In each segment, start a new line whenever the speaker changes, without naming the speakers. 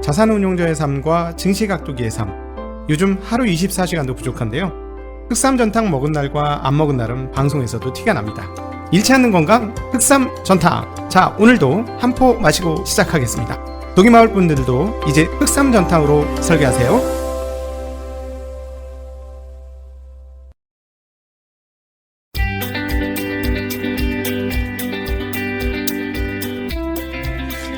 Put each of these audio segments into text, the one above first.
자산운용자의 삶과 증시각도기의 삶. 요즘 하루 24시간도 부족한데요. 흑삼전탕 먹은 날과 안 먹은 날은 방송에서도 티가 납니다. 잃지 않는 건강 흑삼전탕. 자, 오늘도 한 포 마시고 시작하겠습니다. 독이마을 분들도 이제 흑삼전탕으로 설계하세요.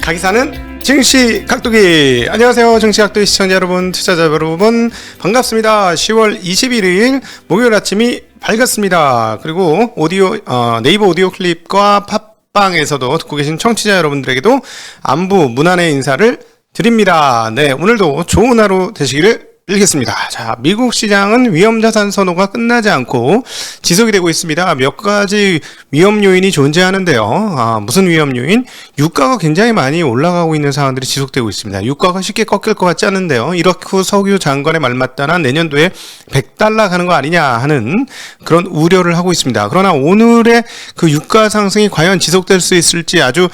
가기사는 증시각도기. 안녕하세요, 증시각도기 시청자 여러분, 투자자 여러분, 반갑습니다. 10월 21일 목요일 아침이 밝았습니다. 그리고 오디오 네이버 오디오 클립과 팟빵에서도 듣고 계신 청취자 여러분들에게도 안부 문안의 인사를 드립니다. 네, 오늘도 좋은 하루 되시기를 빌겠습니다. 자, 미국 시장은 위험자산 선호가 끝나지 않고 지속이 되고 있습니다. 몇 가지 위험 요인이 존재하는데요. 무슨 위험 요인? 유가가 굉장히 많이 올라가고 있는 상황들이 지속되고 있습니다. 유가가 쉽게 꺾일 것 같지 않은데요. 이렇게 석유 장관의 말 맞다나 내년도에 $100 가는 거 아니냐 하는 그런 우려를 하고 있습니다. 그러나 오늘의 그 유가 상승이 과연 지속될 수 있을지 아주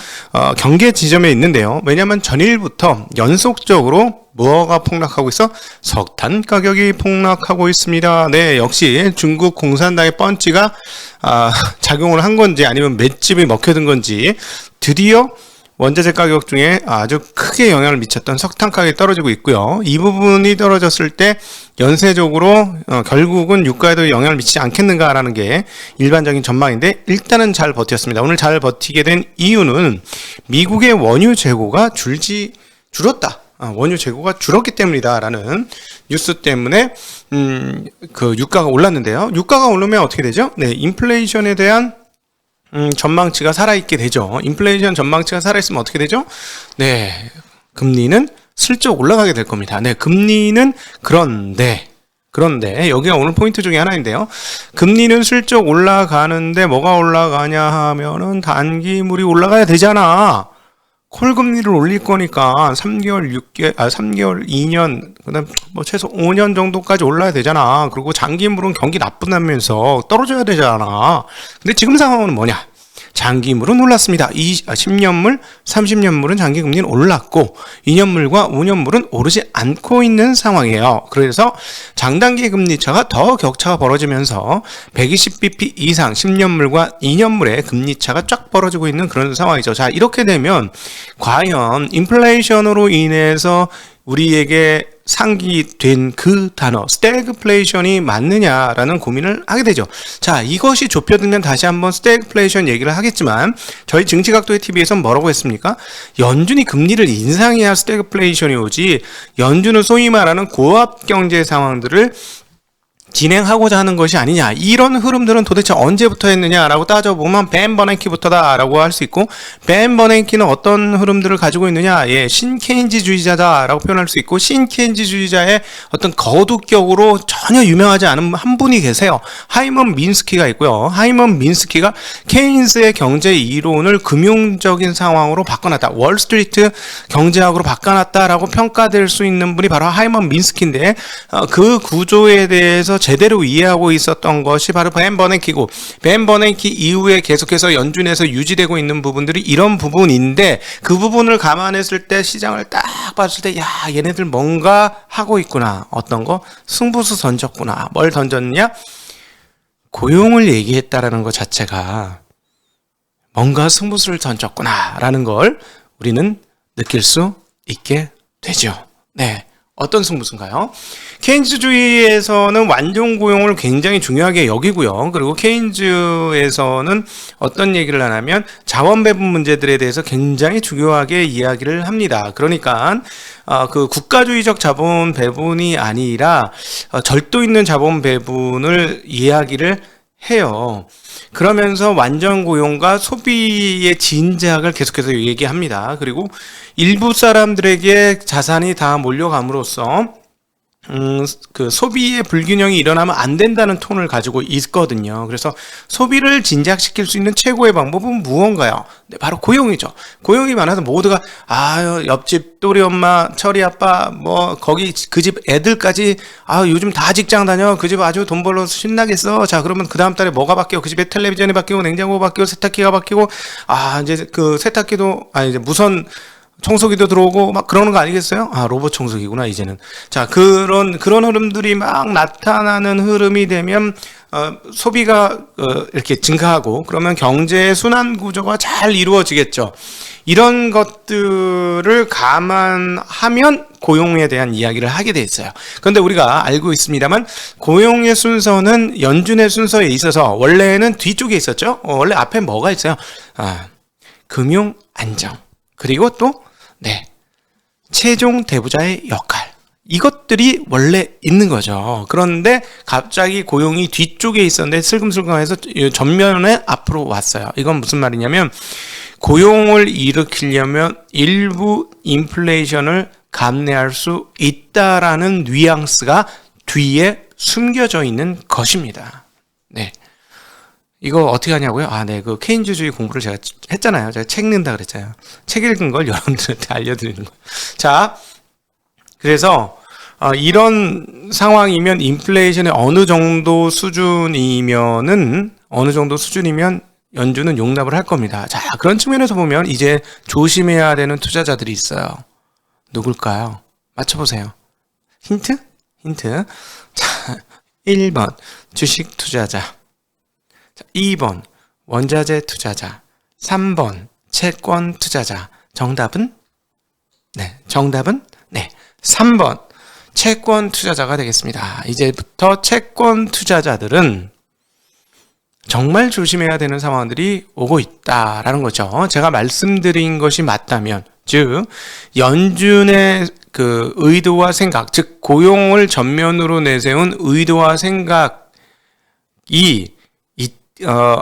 경계 지점에 있는데요. 왜냐하면 전일부터 연속적으로 뭐가 폭락하고 있어? 석탄 가격이 폭락하고 있습니다. 네, 역시 중국 공산당의 펀치가 작용을 한 건지 아니면 맷집이 먹혀든 건지 드디어 원자재 가격 중에 아주 크게 영향을 미쳤던 석탄 가격이 떨어지고 있고요. 이 부분이 떨어졌을 때 연쇄적으로 결국은 유가에도 영향을 미치지 않겠는가라는 게 일반적인 전망인데, 일단은 잘 버텼습니다. 오늘 잘 버티게 된 이유는 미국의 원유 재고가 줄었다. 원유 재고가 줄었기 때문이다 라는 뉴스 때문에 그 유가가 올랐는데요. 유가가 오르면 어떻게 되죠? 네, 인플레이션에 대한 전망치가 살아있게 되죠. 인플레이션 전망치가 살아있으면 어떻게 되죠? 네, 금리는 슬쩍 올라가게 될 겁니다. 네, 금리는 그런데 여기가 오늘 포인트 중에 하나인데요. 금리는 슬쩍 올라가는데 뭐가 올라가냐 하면은 단기물이 올라가야 되잖아. 콜금리를 올릴 거니까 3개월, 2년, 그다음 뭐 최소 5년 정도까지 올라야 되잖아. 그리고 장기물은 경기 나쁘다면서 떨어져야 되잖아. 근데 지금 상황은 뭐냐? 장기물은 올랐습니다. 10년물, 30년물은 장기금리는 올랐고 2년물과 5년물은 오르지 않고 있는 상황이에요. 그래서 장단기 금리차가 더 격차가 벌어지면서 120bp 이상 10년물과 2년물의 금리차가 쫙 벌어지고 있는 그런 상황이죠. 자, 이렇게 되면 과연 인플레이션으로 인해서 우리에게 상기된 그 단어 스태그플레이션이 맞느냐라는 고민을 하게 되죠. 자, 이것이 좁혀들면 다시 한번 스태그플레이션 얘기를 하겠지만, 저희 증시각도의 TV에서는 뭐라고 했습니까? 연준이 금리를 인상해야 스태그플레이션이 오지, 연준은 소위 말하는 고압 경제 상황들을 진행하고자 하는 것이 아니냐. 이런 흐름들은 도대체 언제부터 했느냐라고 따져보면 벤 버냉키부터다 라고 할 수 있고, 벤 버냉키는 어떤 흐름들을 가지고 있느냐, 예, 신케인즈주의자다 라고 표현할 수 있고, 신케인즈주의자의 어떤 거두격으로 전혀 유명하지 않은 한 분이 계세요. 하이먼 민스키가 있고요. 하이먼 민스키가 케인스의 경제 이론을 금융적인 상황으로 바꿔놨다, 월스트리트 경제학으로 바꿔놨다라고 평가될 수 있는 분이 바로 하이먼 민스키인데, 그 구조에 대해서 제대로 이해하고 있었던 것이 바로 벤 버냉키고, 벤 버냉키 이후에 계속해서 연준에서 유지되고 있는 부분들이 이런 부분인데, 그 부분을 감안했을 때 시장을 딱 봤을 때, 야, 얘네들 뭔가 하고 있구나. 어떤 거? 승부수 던졌구나. 뭘 던졌냐? 고용을 얘기했다라는 것 자체가 뭔가 승부수를 던졌구나 라는 걸 우리는 느낄 수 있게 되죠. 네. 어떤 승부수인가요? 케인즈주의에서는 완전 고용을 굉장히 중요하게 여기고요. 그리고 케인즈에서는 어떤 얘기를 하냐면 자원 배분 문제들에 대해서 굉장히 중요하게 이야기를 합니다. 그러니까 그 국가주의적 자본 배분이 아니라 절도 있는 자본 배분을 이야기를 해요. 그러면서 완전 고용과 소비의 진작을 계속해서 얘기합니다. 그리고 일부 사람들에게 자산이 다 몰려감으로써 그 소비의 불균형이 일어나면 안 된다는 톤을 가지고 있거든요. 그래서 소비를 진작시킬 수 있는 최고의 방법은 무언가요? 네, 바로 고용이죠. 고용이 많아서 모두가 옆집 또리 엄마, 철이 아빠, 뭐 거기 그 집 애들까지 요즘 다 직장 다녀. 그 집 아주 돈 벌어서 신나겠어. 자, 그러면 그 다음 달에 뭐가 바뀌어? 그 집에 텔레비전이 바뀌고 냉장고가 바뀌고 세탁기가 바뀌고 이제 그 세탁기도 이제 무선 청소기도 들어오고 막 그러는 거 아니겠어요? 아, 로봇 청소기구나, 이제는. 자, 그런 흐름들이 막 나타나는 흐름이 되면, 소비가, 이렇게 증가하고, 그러면 경제의 순환 구조가 잘 이루어지겠죠. 이런 것들을 감안하면 고용에 대한 이야기를 하게 돼 있어요. 그런데 우리가 알고 있습니다만, 고용의 순서는 연준의 순서에 있어서, 원래는 뒤쪽에 있었죠? 원래 앞에 뭐가 있어요? 금융 안정. 그리고 또, 최종 대부자의 역할. 이것들이 원래 있는 거죠. 그런데 갑자기 고용이 뒤쪽에 있었는데 슬금슬금해서 전면에 앞으로 왔어요. 이건 무슨 말이냐면 고용을 일으키려면 일부 인플레이션을 감내할 수 있다라는 뉘앙스가 뒤에 숨겨져 있는 것입니다. 네. 이거 어떻게 하냐고요? 그 케인즈주의 공부를 제가 했잖아요. 제가 책 읽는다 그랬잖아요. 책 읽은 걸 여러분들한테 알려드리는 거예요. 자, 그래서 이런 상황이면 인플레이션이 어느 정도 수준이면 연준은 용납을 할 겁니다. 자, 그런 측면에서 보면 이제 조심해야 되는 투자자들이 있어요. 누굴까요? 맞춰보세요. 힌트? 자, 1번 주식 투자자, 2번 원자재 투자자, 3번 채권 투자자. 정답은 3번 채권 투자자가 되겠습니다. 이제부터 채권 투자자들은 정말 조심해야 되는 상황들이 오고 있다라는 거죠. 제가 말씀드린 것이 맞다면, 즉 연준의 그 의도와 생각, 즉 고용을 전면으로 내세운 의도와 생각이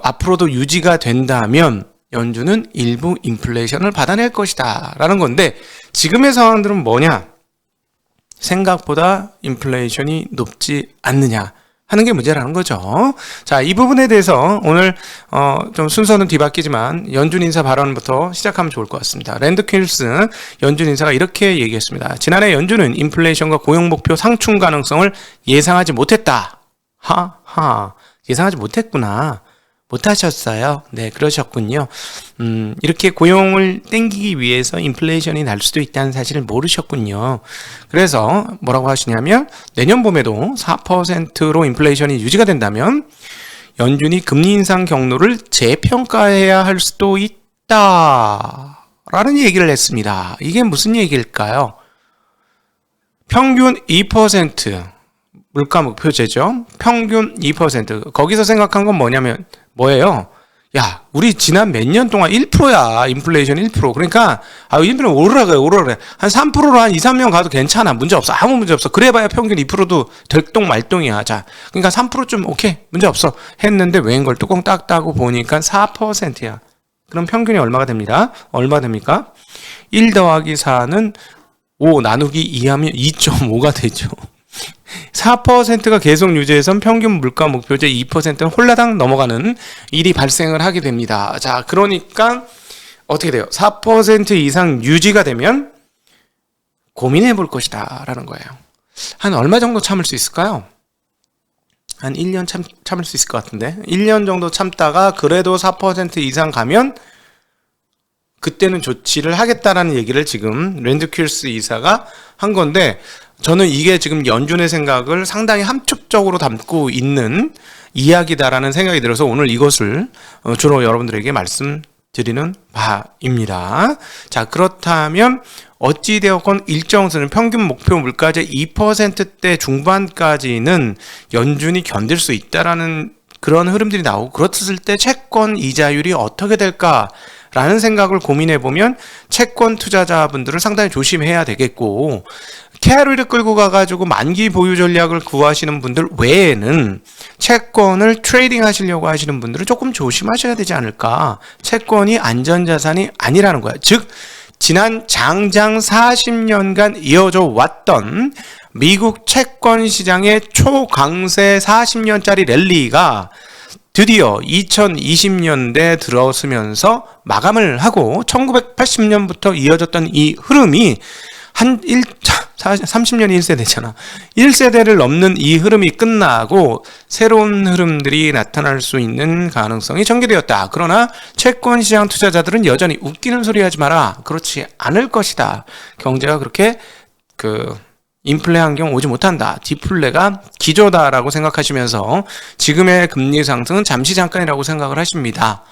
앞으로도 유지가 된다면 연준은 일부 인플레이션을 받아낼 것이다 라는 건데, 지금의 상황들은 뭐냐? 생각보다 인플레이션이 높지 않느냐 하는 게 문제라는 거죠. 자, 이 부분에 대해서 오늘 좀 순서는 뒤바뀌지만 연준 인사 발언부터 시작하면 좋을 것 같습니다. 랜드 퀼스 연준 인사가 이렇게 얘기했습니다. 지난해 연준은 인플레이션과 고용 목표 상충 가능성을 예상하지 못했다. 예상하지 못했구나. 못하셨어요. 네, 그러셨군요. 이렇게 고용을 땡기기 위해서 인플레이션이 날 수도 있다는 사실을 모르셨군요. 그래서 뭐라고 하시냐면, 내년 봄에도 4%로 인플레이션이 유지가 된다면 연준이 금리 인상 경로를 재평가해야 할 수도 있다 라는 얘기를 했습니다. 이게 무슨 얘기일까요? 평균 2% 물가 목표제죠. 평균 2%. 거기서 생각한 건 뭐예요? 야, 우리 지난 몇 년 동안 1%야. 인플레이션 1%. 그러니까 인플레이션 오르라 그래. 한 3%로 한 2, 3년 가도 괜찮아. 문제 없어. 아무 문제 없어. 그래봐야 평균 2%도 될동 말동이야. 자, 그러니까 3%좀 오케이. 문제 없어. 했는데 웬걸 뚜껑 딱 따고 보니까 4%야. 그럼 평균이 얼마가 됩니다? 얼마 됩니까? 1 더하기 4는 5 나누기 2 하면 2.5가 되죠. 4%가 계속 유지해서 평균 물가 목표제 2%는 홀라당 넘어가는 일이 발생을 하게 됩니다. 자, 그러니까 어떻게 돼요? 4% 이상 유지가 되면 고민해 볼 것이다 라는 거예요. 한 얼마 정도 참을 수 있을까요? 한 1년 참을 수 있을 것 같은데, 1년 정도 참다가 그래도 4% 이상 가면 그때는 조치를 하겠다라는 얘기를 지금 랜드 퀼스 이사가 한 건데, 저는 이게 지금 연준의 생각을 상당히 함축적으로 담고 있는 이야기다라는 생각이 들어서 오늘 이것을 주로 여러분들에게 말씀드리는 바입니다. 자, 그렇다면 어찌되었건 일정 수준 평균 목표 물가제 2%대 중반까지는 연준이 견딜 수 있다라는 그런 흐름들이 나오고, 그렇을 때 채권 이자율이 어떻게 될까? 라는 생각을 고민해 보면 채권 투자자분들은 상당히 조심해야 되겠고, 캐리를 끌고 가가지고 만기 보유 전략을 구하시는 분들 외에는 채권을 트레이딩 하시려고 하시는 분들은 조금 조심하셔야 되지 않을까. 채권이 안전자산이 아니라는 거야. 즉 지난 장장 40년간 이어져 왔던 미국 채권 시장의 초강세 40년짜리 랠리가 드디어 2020년대 들어서면서 마감을 하고 1980년부터 이어졌던 이 흐름이 30년이 1세대잖아. 1세대를 넘는 이 흐름이 끝나고 새로운 흐름들이 나타날 수 있는 가능성이 전개되었다. 그러나 채권 시장 투자자들은 여전히 웃기는 소리 하지 마라. 그렇지 않을 것이다. 경제가 그렇게 인플레 환경 오지 못한다. 디플레가 기조다라고 생각하시면서 지금의 금리 상승은 잠시 잠깐이라고 생각을 하십니다.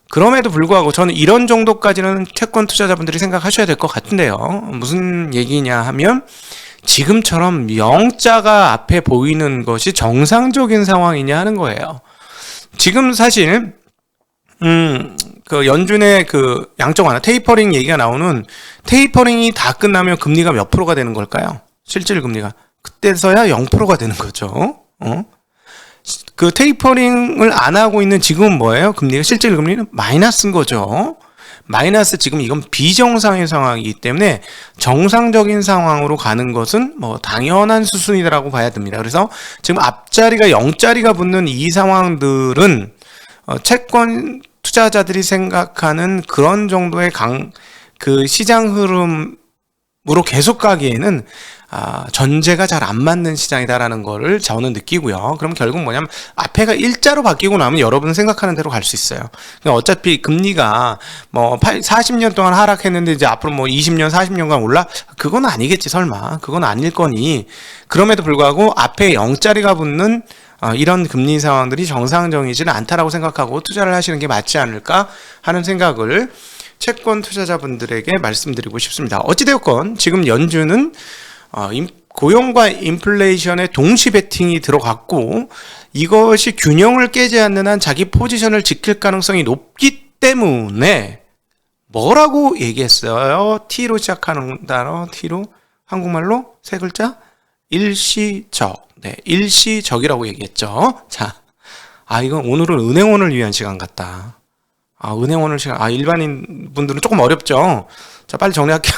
그럼에도 불구하고 저는 이런 정도까지는 채권 투자자분들이 생각하셔야 될 것 같은데요. 무슨 얘기냐 하면 지금처럼 영자가 앞에 보이는 것이 정상적인 상황이냐 하는 거예요. 지금 사실 연준의 양적 완화 테이퍼링 얘기가 나오는 테이퍼링이 다 끝나면 금리가 몇 프로가 되는 걸까요? 실질 금리가 그때서야 0%가 되는 거죠. 테이퍼링을 안 하고 있는 지금은 뭐예요? 금리가 실질 금리는 마이너스인 거죠. 마이너스 지금 이건 비정상의 상황이기 때문에 정상적인 상황으로 가는 것은 당연한 수순이라고 봐야 됩니다. 그래서 지금 앞자리가 0자리가 붙는 이 상황들은 채권 투자자들이 생각하는 그런 정도의 시장 흐름으로 계속 가기에는 전제가 잘 안 맞는 시장이다라는 거를 저는 느끼고요. 그럼 결국 뭐냐면 앞에가 일자로 바뀌고 나면 여러분 생각하는 대로 갈 수 있어요. 그러니까 어차피 금리가 40년 동안 하락했는데 이제 앞으로 20년, 40년간 올라? 그건 아니겠지 설마. 그건 아닐 거니. 그럼에도 불구하고 앞에 0자리가 붙는 이런 금리 상황들이 정상적이지는 않다라고 생각하고 투자를 하시는 게 맞지 않을까 하는 생각을 채권 투자자분들에게 말씀드리고 싶습니다. 어찌되었건 지금 연준은 고용과 인플레이션의 동시 베팅이 들어갔고 이것이 균형을 깨지 않는 한 자기 포지션을 지킬 가능성이 높기 때문에 뭐라고 얘기했어요? T로 시작하는 단어, T로 한국말로 세 글자? 일시적. 네, 일시적이라고 얘기했죠. 자, 이건 오늘은 은행원을 위한 시간 같다. 은행원을 일반인 분들은 조금 어렵죠. 자, 빨리 정리할게요.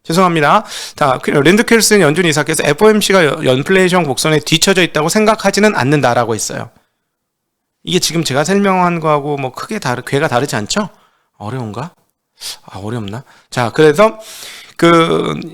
죄송합니다. 자, 랜드 켈슨 연준 이사께서 FOMC가 인플레이션 곡선에 뒤처져 있다고 생각하지는 않는다라고 했어요. 이게 지금 제가 설명한 거하고 크게 궤가 다르지 않죠? 어려운가? 어렵나? 자, 그래서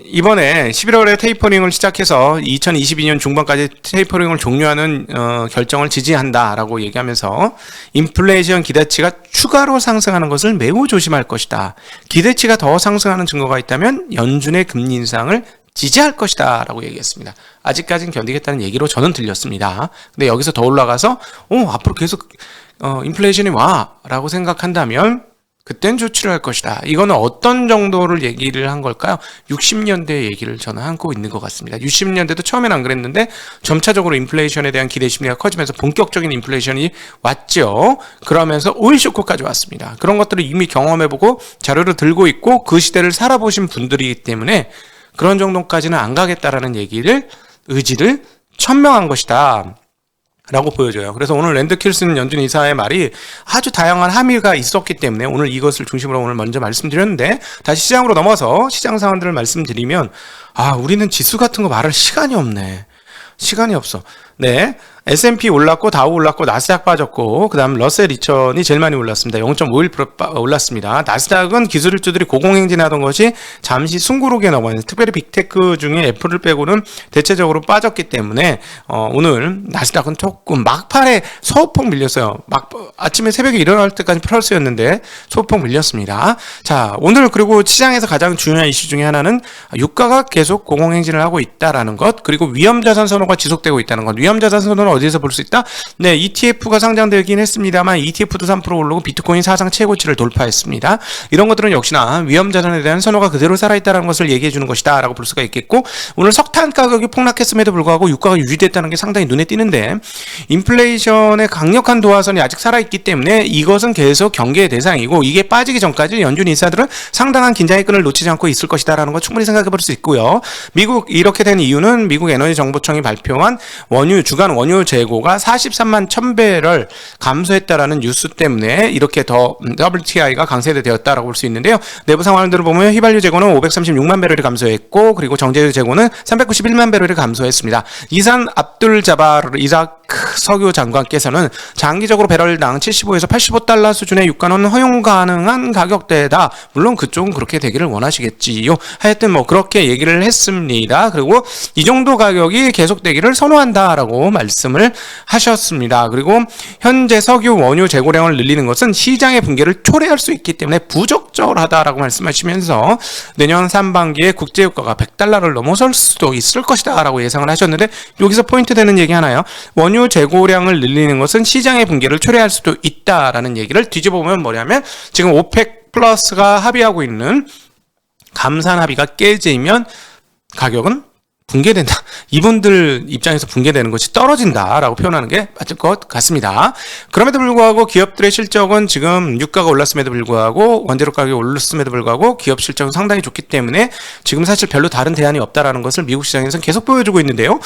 이번에 11월에 테이퍼링을 시작해서 2022년 중반까지 테이퍼링을 종료하는 결정을 지지한다라고 얘기하면서 인플레이션 기대치가 추가로 상승하는 것을 매우 조심할 것이다. 기대치가 더 상승하는 증거가 있다면 연준의 금리 인상을 지지할 것이다 라고 얘기했습니다. 아직까지는 견디겠다는 얘기로 저는 들렸습니다. 근데 여기서 더 올라가서 앞으로 계속 인플레이션이 와 라고 생각한다면 그땐 조치를 할 것이다. 이거는 어떤 정도를 얘기를 한 걸까요? 60년대 얘기를 저는 하고 있는 것 같습니다. 60년대도 처음엔 안 그랬는데 점차적으로 인플레이션에 대한 기대 심리가 커지면서 본격적인 인플레이션이 왔죠. 그러면서 오일 쇼크까지 왔습니다. 그런 것들을 이미 경험해보고 자료를 들고 있고 그 시대를 살아보신 분들이기 때문에 그런 정도까지는 안 가겠다라는 의지를 천명한 것이다 라고 보여져요. 그래서 오늘 랜드 켈슨 연준 이사의 말이 아주 다양한 함의가 있었기 때문에 오늘 이것을 중심으로 오늘 먼저 말씀드렸는데 다시 시장으로 넘어서 시장 상황들을 말씀드리면 우리는 지수 같은 거 말할 시간이 없네. 시간이 없어. 네. S&P 올랐고 다우 올랐고 나스닥 빠졌고 그다음 러셀 2000이 제일 많이 올랐습니다. 0.51% 올랐습니다. 나스닥은 기술주들이 고공행진하던 것이 잠시 숨고르게 넘어요. 특별히 빅테크 중에 애플을 빼고는 대체적으로 빠졌기 때문에 오늘 나스닥은 조금 막판에 소폭 밀렸어요. 아침에 새벽에 일어날 때까지 플러스였는데 소폭 밀렸습니다. 자, 오늘 그리고 시장에서 가장 중요한 이슈 중에 하나는 유가가 계속 고공행진을 하고 있다라는 것, 그리고 위험자산 선호가 지속되고 있다는 것. 위험자산 선호는 어디에서 볼 수 있다? 네, ETF가 상장되긴 했습니다만 ETF도 3% 오르고 비트코인 사상 최고치를 돌파했습니다. 이런 것들은 역시나 위험자산에 대한 선호가 그대로 살아있다는 것을 얘기해 주는 것이다 라고 볼 수가 있겠고, 오늘 석탄 가격이 폭락했음에도 불구하고 유가가 유지됐다는 게 상당히 눈에 띄는데, 인플레이션의 강력한 도화선이 아직 살아있기 때문에 이것은 계속 경계의 대상이고, 이게 빠지기 전까지 연준 인사들은 상당한 긴장의 끈을 놓치지 않고 있을 것이다 라는 거 충분히 생각해 볼 수 있고요. 미국 이렇게 된 이유는 미국 에너지정보청이 발표한 주간 원유 재고가 43만 1000배럴 감소했다라는 뉴스 때문에 이렇게 더 WTI가 강세되었다라고 볼 수 있는데요. 내부 상황들을 보면 휘발유 재고는 536만 배럴이 감소했고, 그리고 정제유 재고는 391만 배럴이 감소했습니다. 이산 압둘 자바르 이삭 석유 장관께서는 장기적으로 배럴당 75에서 85달러 수준의 유가는 허용 가능한 가격대다. 물론 그쪽은 그렇게 되기를 원하시겠지요. 하여튼 뭐 그렇게 얘기를 했습니다. 그리고 이 정도 가격이 계속되기를 선호한다라고 말씀을 하셨습니다. 그리고 현재 석유 원유 재고량을 늘리는 것은 시장의 붕괴를 초래할 수 있기 때문에 부적절하다라고 말씀하시면서 내년 상반기에 국제유가가 100달러를 넘어설 수도 있을 것이다 라고 예상을 하셨는데, 여기서 포인트 되는 얘기 하나요. 원유 재고량을 늘리는 것은 시장의 붕괴를 초래할 수도 있다라는 얘기를 뒤집어보면 뭐냐면, 지금 오펙 플러스가 합의하고 있는 감산 합의가 깨지면 가격은 붕괴된다. 이분들 입장에서 붕괴되는 것이 떨어진다라고 표현하는 게 맞을 것 같습니다. 그럼에도 불구하고 기업들의 실적은 지금 유가가 올랐음에도 불구하고 원재료 가격이 올랐음에도 불구하고 기업 실적은 상당히 좋기 때문에 지금 사실 별로 다른 대안이 없다라는 것을 미국 시장에서는 계속 보여주고 있는데요.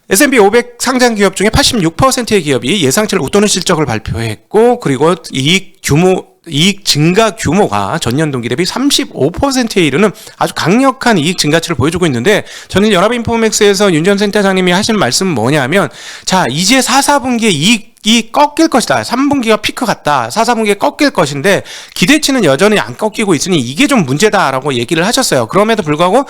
S&P 500 상장 기업 중에 86%의 기업이 예상치를 웃도는 실적을 발표했고, 그리고 이익 증가 규모가 전년 동기 대비 35%에 이르는 아주 강력한 이익 증가치를 보여주고 있는데, 저는 연합인포맥스에서 윤 전 센터장님이 하신 말씀은 뭐냐면, 자, 이제 4분기에 이익이 꺾일 것이다. 3분기가 피크 같다. 4분기에 꺾일 것인데 기대치는 여전히 안 꺾이고 있으니 이게 좀 문제다라고 얘기를 하셨어요. 그럼에도 불구하고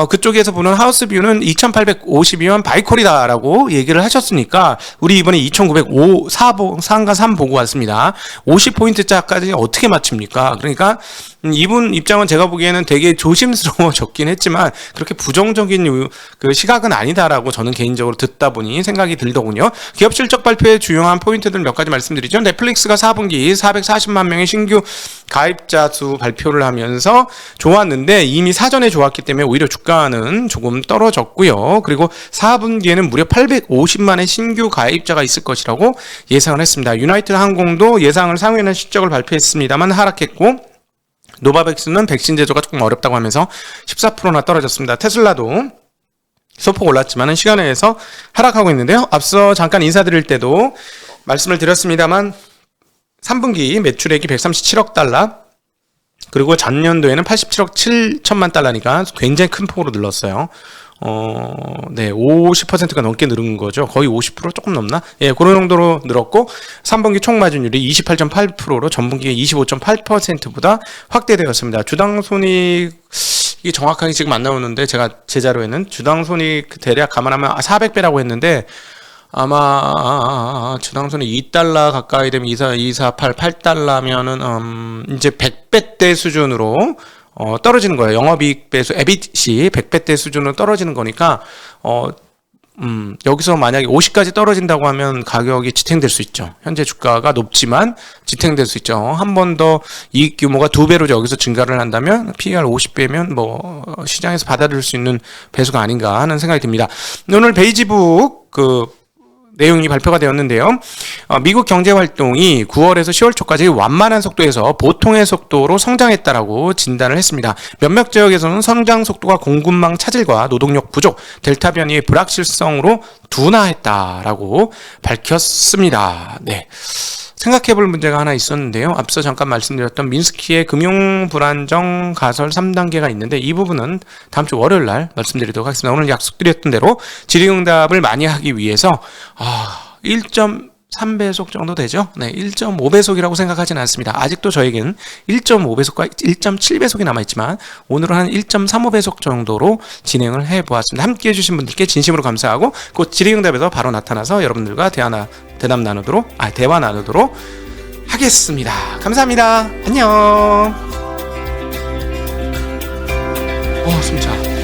그쪽에서 보는 하우스뷰는 2850이면 바이콜이다라고 얘기를 하셨으니까 우리 이번에 2905 4가 3 보고 왔습니다. 50포인트짜까지 어떻게 맞춥니까? 그러니까 이분 입장은 제가 보기에는 되게 조심스러워졌긴 했지만 그렇게 부정적인 그 시각은 아니다라고 저는 개인적으로 듣다 보니 생각이 들더군요. 기업 실적 발표의 주요한 포인트들 몇 가지 말씀드리죠. 넷플릭스가 4분기 440만 명의 신규 가입자 수 발표를 하면서 좋았는데 이미 사전에 좋았기 때문에 오히려 주가는 조금 떨어졌고요. 그리고 4분기에는 무려 850만의 신규 가입자가 있을 것이라고 예상을 했습니다. 유나이티드 항공도 예상을 상회하는 실적을 발표했습니다만 하락했고, 노바백스는 백신 제조가 조금 어렵다고 하면서 14%나 떨어졌습니다. 테슬라도 소폭 올랐지만 시간에 의해서 하락하고 있는데요. 앞서 잠깐 인사드릴 때도 말씀을 드렸습니다만 3분기 매출액이 137억 달러, 그리고 전년도에는 87억 7천만 달러니까 굉장히 큰 폭으로 늘었어요. 네, 50%가 넘게 늘은 거죠. 거의 50% 조금 넘나? 예, 그런 정도로 늘었고, 3분기 총 마진율이 28.8%로 전분기 25.8%보다 확대되었습니다. 주당 손익, 이게 정확하게 지금 안 나오는데, 제가 제 자료에는 주당 손익 대략 감안하면 400배라고 했는데, 아마 주당 손익 2달러 가까이 되면 8달러면은 이제 100배대 수준으로 떨어지는 거예요. 영업이익 배수, EBIT이 100배대 수준으로 떨어지는 거니까, 여기서 만약에 50까지 떨어진다고 하면 가격이 지탱될 수 있죠. 현재 주가가 높지만 지탱될 수 있죠. 한 번 더 이익 규모가 2배로 여기서 증가를 한다면 PER 50배면 뭐 시장에서 받아들일 수 있는 배수가 아닌가 하는 생각이 듭니다. 오늘 베이지북 내용이 발표가 되었는데요. 미국 경제 활동이 9월에서 10월 초까지 완만한 속도에서 보통의 속도로 성장했다라고 진단을 했습니다. 몇몇 지역에서는 성장 속도가 공급망 차질과 노동력 부족, 델타 변이의 불확실성으로 둔화했다라고 밝혔습니다. 네. 생각해볼 문제가 하나 있었는데요. 앞서 잠깐 말씀드렸던 민스키의 금융 불안정 가설 3단계가 있는데 이 부분은 다음 주 월요일 날 말씀드리도록 하겠습니다. 오늘 약속드렸던 대로 질의응답을 많이 하기 위해서 1.3배속 정도 되죠? 네, 1.5배속이라고 생각하지는 않습니다. 아직도 저에겐 1.5배속과 1.7배속이 남아있지만 오늘은 한 1.35배속 정도로 진행을 해보았습니다. 함께해 주신 분들께 진심으로 감사하고 곧 질의응답에서 바로 나타나서 여러분들과 대화 나누도록 하겠습니다. 감사합니다. 안녕. 숨차.